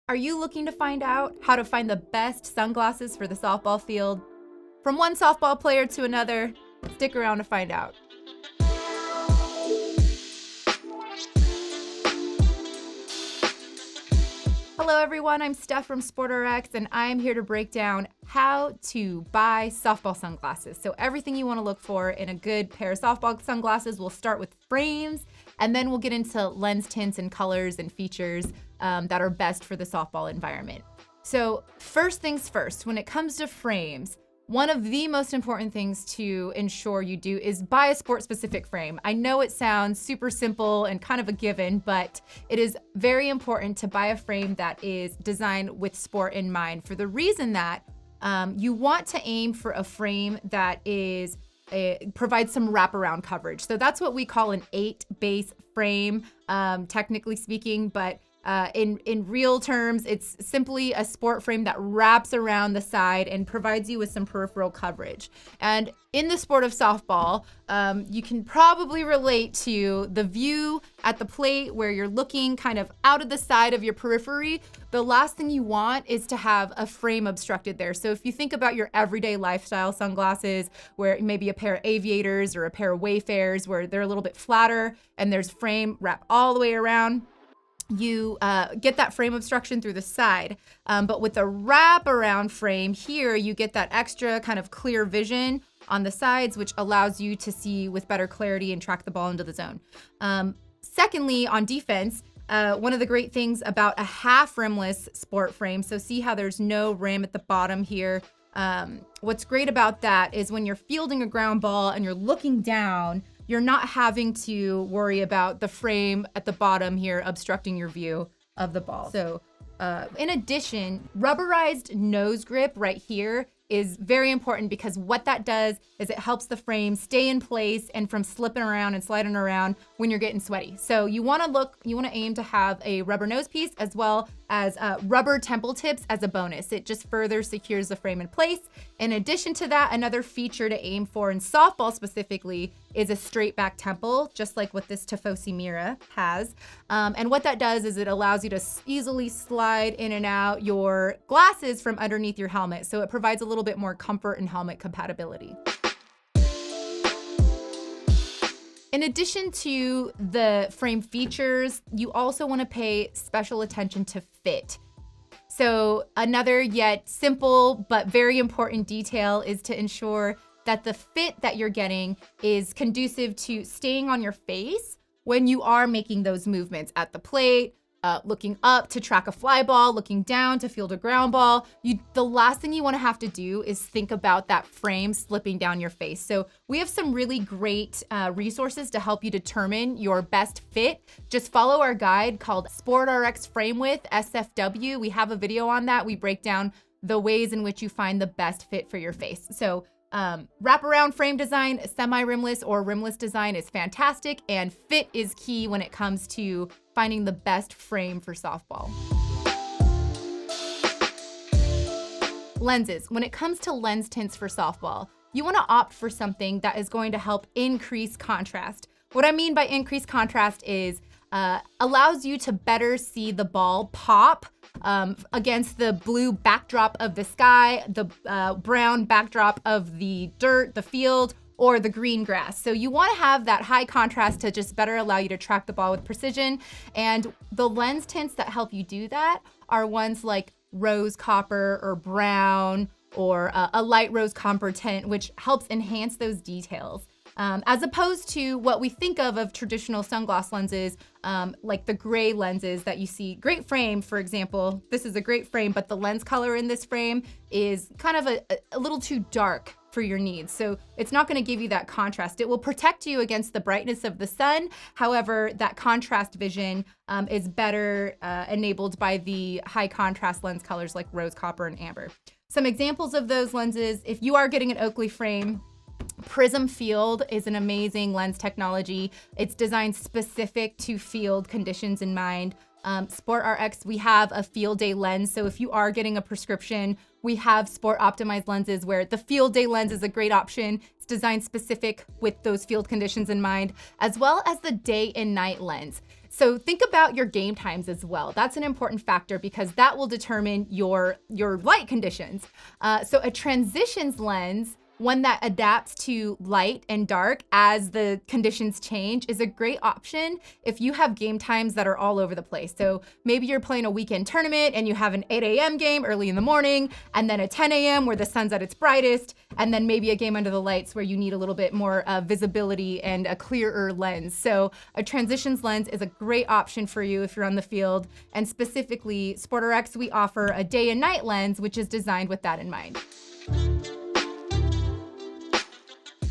Are you looking to find out how to find the best sunglasses for the softball field? From one softball player to another, stick around to find out. Hello everyone, I'm Steph from SportRx and I'm here to break down how to buy softball sunglasses. So everything you want to look for in a good pair of softball sunglasses. We'll start with frames and then we'll get into lens tints and colors and features that are best for the softball environment. So first things first, when it comes to frames, one of the most important things to ensure you do is buy a sport-specific frame. I know it sounds super simple and kind of a given, but it is very important to buy a frame that is designed with sport in mind for the reason that you want to aim for a frame that provides some wraparound coverage. So that's what we call an 8-base frame, technically speaking, but in real terms, it's simply a sport frame that wraps around the side and provides you with some peripheral coverage. And in the sport of softball, you can probably relate to the view at the plate where you're looking kind of out of the side of your periphery. The last thing you want is to have a frame obstructed there. So if you think about your everyday lifestyle sunglasses, where maybe a pair of aviators or a pair of Wayfarers where they're a little bit flatter and there's frame wrapped all the way around, you get that frame obstruction through the side. But with a wraparound frame here, you get that extra kind of clear vision on the sides, which allows you to see with better clarity and track the ball into the zone. Secondly, on defense, one of the great things about a half rimless sport frame, so see how there's no rim at the bottom here. What's great about that is when you're fielding a ground ball and you're looking down, you're not having to worry about the frame at the bottom here obstructing your view of the ball. So in addition, rubberized nose grip right here is very important because what that does is it helps the frame stay in place and from slipping around and sliding around when you're getting sweaty. So you want to aim to have a rubber nose piece as well as rubber temple tips as a bonus. It just further secures the frame in place. In addition to that, another feature to aim for in softball specifically is a straight back temple, just like what this Tifosi Mira has. And what that does is it allows you to easily slide in and out your glasses from underneath your helmet. So it provides a little bit more comfort and helmet compatibility. In addition to the frame features, you also want to pay special attention to fit. So another yet simple but very important detail is to ensure that the fit that you're getting is conducive to staying on your face when you are making those movements at the plate, looking up to track a fly ball, looking down to field a ground ball. The last thing you want to have to do is think about that frame slipping down your face. So we have some really great resources to help you determine your best fit. Just follow our guide called SportRx Frame Width, SFW. We have a video on that. We break down the ways in which you find the best fit for your face. So wraparound frame design, semi-rimless or rimless design is fantastic, and fit is key when it comes to finding the best frame for softball. Lenses. When it comes to lens tints for softball, you want to opt for something that is going to help increase contrast. What I mean by increased contrast is allows you to better see the ball pop against the blue backdrop of the sky, the brown backdrop of the dirt, the field, or the green grass. So you want to have that high contrast to just better allow you to track the ball with precision. And the lens tints that help you do that are ones like rose copper or brown or a light rose copper tint, which helps enhance those details. As opposed to what we think of traditional sunglass lenses, like the gray lenses that you see. Great frame, for example. This is a great frame, but the lens color in this frame is kind of a little too dark for your needs. So it's not going to give you that contrast. It will protect you against the brightness of the sun. However, that contrast vision is better enabled by the high contrast lens colors like rose copper and amber. Some examples of those lenses, if you are getting an Oakley frame, Prism Field is an amazing lens technology. It's designed specific to field conditions in mind. SportRx, we have a field day lens. So if you are getting a prescription, we have sport optimized lenses where the field day lens is a great option. It's designed specific with those field conditions in mind, as well as the day and night lens. So think about your game times as well. That's an important factor because that will determine your light conditions. So a transitions lens, one that adapts to light and dark as the conditions change, is a great option if you have game times that are all over the place. So maybe you're playing a weekend tournament and you have an 8 a.m. game early in the morning, and then a 10 a.m. where the sun's at its brightest, and then maybe a game under the lights where you need a little bit more visibility and a clearer lens. So a transitions lens is a great option for you if you're on the field. And specifically, SportRx, we offer a day and night lens, which is designed with that in mind.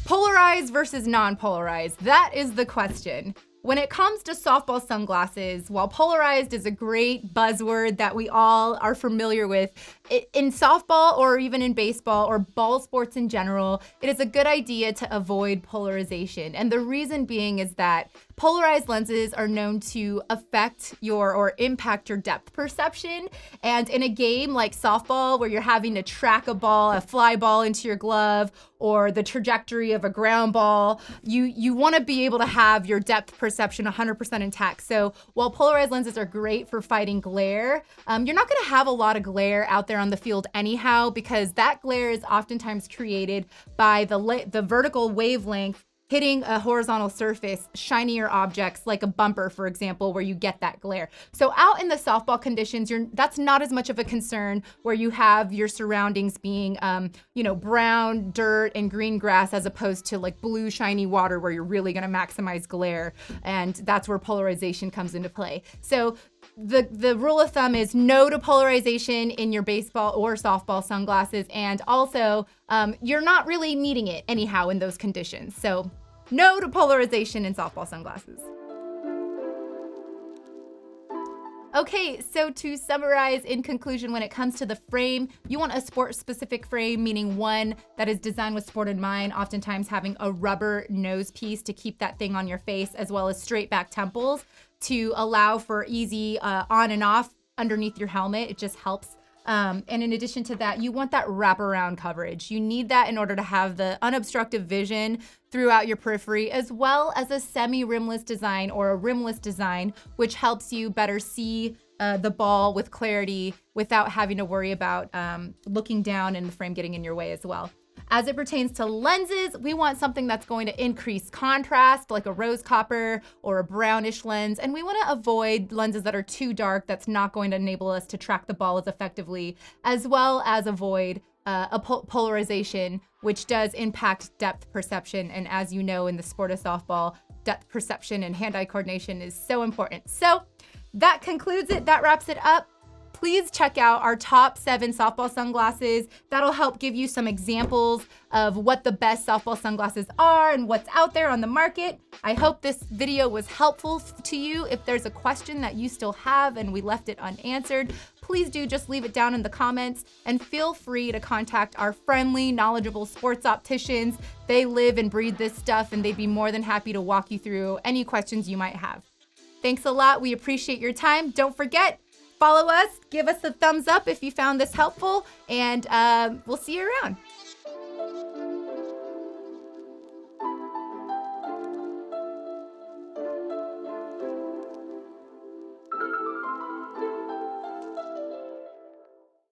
Polarized versus non-polarized, that is the question. When it comes to softball sunglasses, while polarized is a great buzzword that we all are familiar with, in softball or even in baseball or ball sports in general, it is a good idea to avoid polarization. And the reason being is that polarized lenses are known to affect or impact your depth perception. And in a game like softball, where you're having to track a ball, a fly ball into your glove, or the trajectory of a ground ball, you want to be able to have your depth perception 100% intact. So while polarized lenses are great for fighting glare, you're not going to have a lot of glare out there on the field anyhow, because that glare is oftentimes created by the vertical wavelength hitting a horizontal surface, shinier objects like a bumper, for example, where you get that glare. So out in the softball conditions, that's not as much of a concern, where you have your surroundings being, brown, dirt, and green grass, as opposed to like blue, shiny water, where you're really going to maximize glare. And that's where polarization comes into play. So the rule of thumb is no to polarization in your baseball or softball sunglasses. And also, you're not really needing it anyhow in those conditions. So no to polarization in softball sunglasses. Okay, so to summarize, in conclusion, when it comes to the frame, you want a sport-specific frame, meaning one that is designed with sport in mind, oftentimes having a rubber nose piece to keep that thing on your face, as well as straight back temples to allow for easy on and off underneath your helmet. It just helps. And in addition to that, you want that wraparound coverage. You need that in order to have the unobstructed vision throughout your periphery, as well as a semi-rimless design or a rimless design, which helps you better see the ball with clarity without having to worry about looking down and the frame getting in your way as well. As it pertains to lenses, we want something that's going to increase contrast, like a rose copper or a brownish lens. And we want to avoid lenses that are too dark, that's not going to enable us to track the ball as effectively, as well as avoid polarization, which does impact depth perception. And as you know, in the sport of softball, depth perception and hand-eye coordination is so important. So that concludes it. That wraps it up. Please check out our top 7 softball sunglasses. That'll help give you some examples of what the best softball sunglasses are and what's out there on the market. I hope this video was helpful to you. If there's a question that you still have and we left it unanswered, please do just leave it down in the comments, and feel free to contact our friendly, knowledgeable sports opticians. They live and breathe this stuff, and they'd be more than happy to walk you through any questions you might have. Thanks a lot. We appreciate your time. Don't forget, follow us, give us a thumbs up if you found this helpful, and we'll see you around.